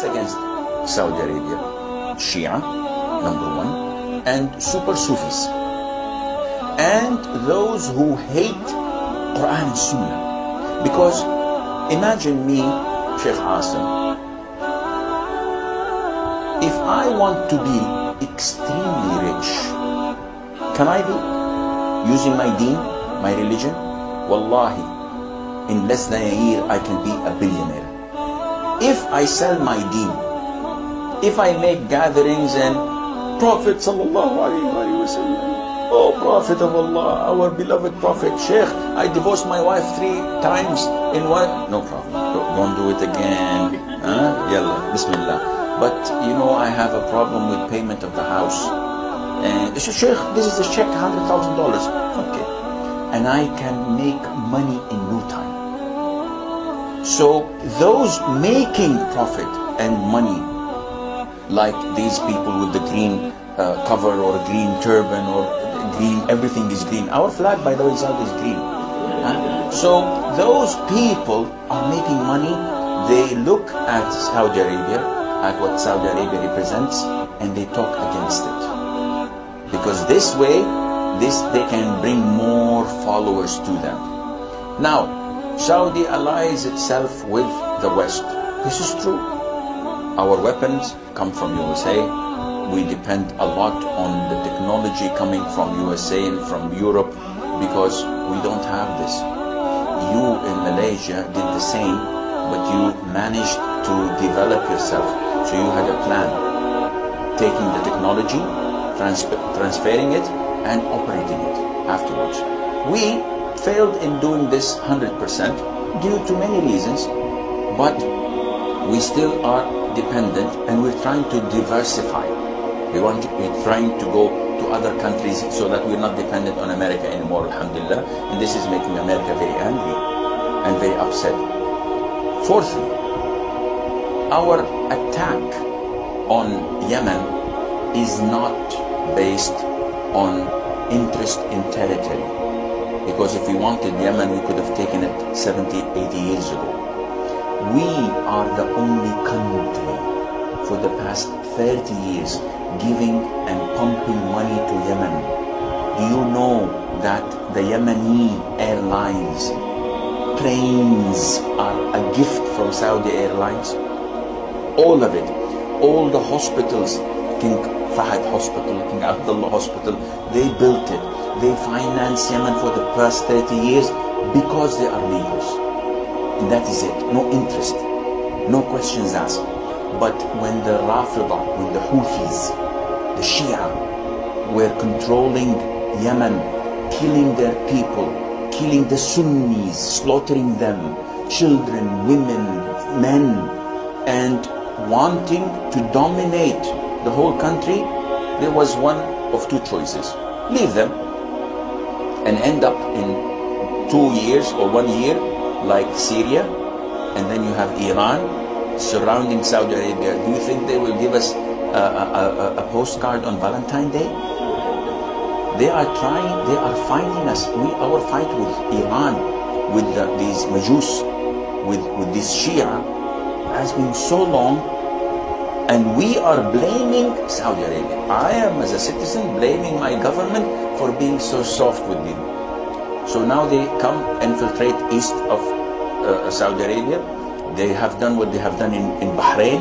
attacks against Saudi Arabia? Shia, number one, and super Sufis, and those who hate Quran and Sunnah. Because imagine me, Sheikh Asim, if I want to be extremely rich, can I be? Using my deen, my religion? Wallahi, in less than a year I can be a billionaire. If I sell my deen, if I make gatherings and Prophet sallallahu alaihi wasallam, oh Prophet of Allah, our beloved Prophet, Sheikh, I divorced my wife 3 times in one, no problem, don't do it again, Yalla, Bismillah. But you know, I have a problem with payment of the house. And Sheikh, this is a check, $100,000. Okay. And I can make money in no time. So those making profit and money, like these people with the green cover or green turban or green, everything is green. Our flag, by the way, is always green. So those people are making money. They look at Saudi Arabia, at what Saudi Arabia represents, and they talk against it. Because this way, they can bring more followers to them. Now, Saudi allies itself with the West. This is true. Our weapons come from USA. We depend a lot on the technology coming from USA and from Europe because we don't have this. You in Malaysia did the same, but you managed to develop yourself. So you had a plan, taking the technology, transferring it, and operating it afterwards. We failed in doing this 100% due to many reasons, but we still are dependent, and we're trying to diversify. We're trying to go to other countries so that we're not dependent on America anymore, alhamdulillah, and this is making America very angry and very upset. Fourthly, our attack on Yemen is not based on interest in territory. Because if we wanted Yemen, we could have taken it 70, 80 years ago. We are the only country for the past 30 years giving and pumping money to Yemen. Do you know that the Yemeni airlines, planes are a gift from Saudi Airlines? All of it. All the hospitals, King Fahd Hospital, King Abdullah Hospital, they built it. They financed Yemen for the past 30 years because they are leaders. And that is it. No interest. No questions asked. But when the Rafida, when the Houthis, the Shia were controlling Yemen, killing their people, killing the Sunnis, slaughtering them, children, women, men, and wanting to dominate the whole country, there was one of two choices. Leave them and end up in 2 years or 1 year like Syria, and then you have Iran surrounding Saudi Arabia. Do you think they will give us a postcard on Valentine's Day? They are trying, they are fighting us. Our fight with Iran, with these Majus, with this Shia, has been so long, and we are blaming Saudi Arabia. I am, as a citizen, blaming my government for being so soft with them. So now they come infiltrate east of Saudi Arabia. They have done what they have done in Bahrain.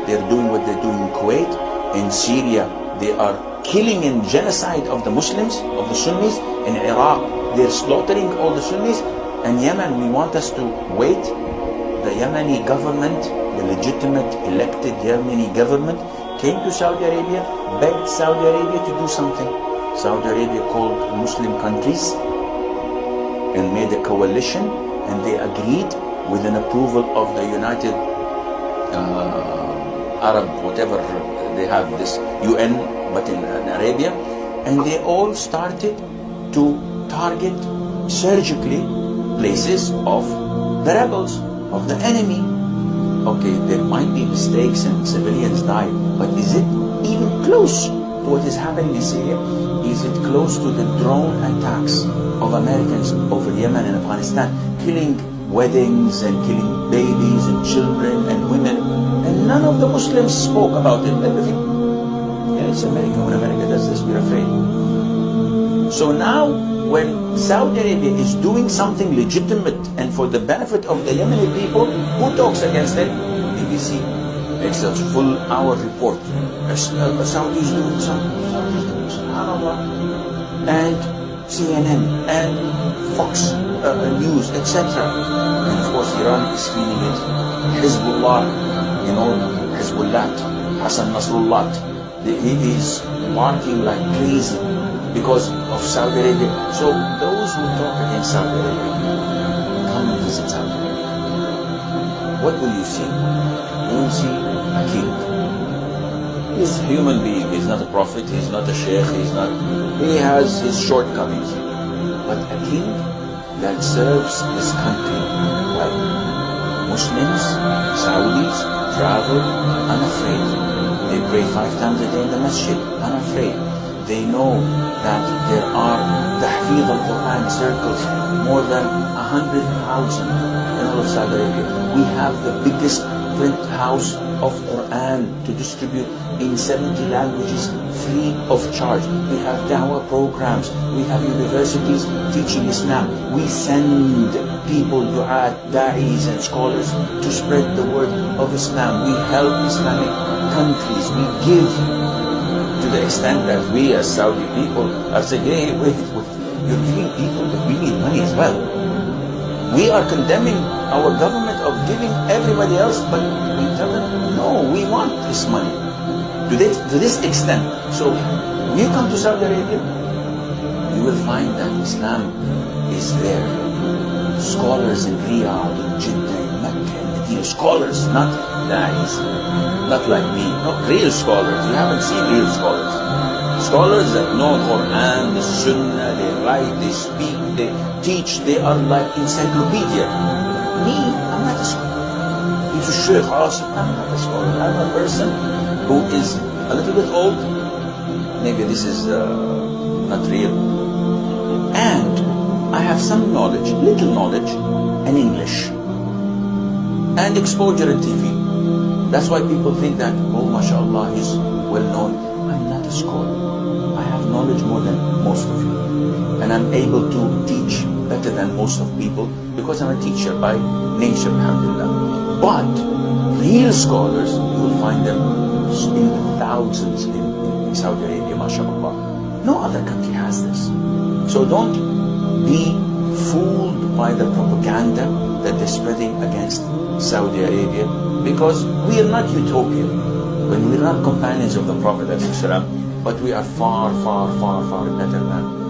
They're doing what they're doing in Kuwait. In Syria, they are killing and genocide of the Muslims, of the Sunnis. In Iraq, they're slaughtering all the Sunnis. And Yemen, we want us to wait. The Yemeni government, the legitimate elected Yemeni government, came to Saudi Arabia, begged Saudi Arabia to do something. Saudi Arabia called Muslim countries and made a coalition, and they agreed with an approval of the United Arab, whatever they have, this UN, but in Arabia, and they all started to target surgically places of the rebels, of the enemy. Okay, there might be mistakes and civilians die, but is it even close to what is happening in Syria? Is it close to the drone attacks of Americans over Yemen and Afghanistan, killing weddings and killing babies and children and women, and none of the Muslims spoke about it. Everything, yeah, it's America. When America does this, we're afraid. So now, when Saudi Arabia is doing something legitimate and for the benefit of the Yemeni people, who talks against it? BBC makes a full-hour report. Saudi is doing something, subhanAllah. And CNN and Fox News, etc. And of course, Iran is feeling it. Hezbollah, you know, Hezbollah, Hassan Nasrallah, he is barking like crazy because of Saudi Arabia. So those who talk against Saudi Arabia, come and visit Saudi Arabia. What will you see? You will see a king. He's a human being. He's not a prophet. He's not a sheikh. He has his shortcomings. But a king that serves his country well. Muslims, Saudis, travel unafraid. They pray 5 times a day in the masjid, unafraid. They know that there are tahfidh al-Quran circles, more than 100,000 in all of Saudi Arabia. We have the biggest print house of Quran to distribute in 70 languages free of charge. We have dawah programs. We have universities teaching Islam. We send people, du'at, da'is and scholars to spread the word of Islam. We help Islamic countries. We give to the extent that we as Saudi people are saying, hey, wait, you're giving people, but we need money as well. We are condemning our government of giving everybody else, but we tell them, no, we want this money. To this extent. So, when you come to Saudi Arabia, you will find that Islam is there. Scholars in Riyadh, in Jeddah, in Mecca, in Medina, scholars, not da'is, not like me, no, real scholars. You haven't seen real scholars. Scholars that know Quran, the Sunnah, they write, they speak, they teach, they are like encyclopedia. Me, I'm not a scholar. He's a sheikh, I'm not a scholar. I'm a person who is a little bit old. Maybe this is not real. And I have some knowledge, little knowledge, in English. And exposure in TV. That's why people think that, oh, mashallah, he's well known. I'm not a scholar. I have knowledge more than most of you. And I'm able to teach better than most of people because I'm a teacher by nature, alhamdulillah. But real scholars, you will find them in the thousands in Saudi Arabia, mashallah. No other country has this. So don't be fooled by the propaganda that they're spreading against Saudi Arabia, because we are not utopian, when we're not companions of the Prophet ﷺ, but we are far, far, far, far better than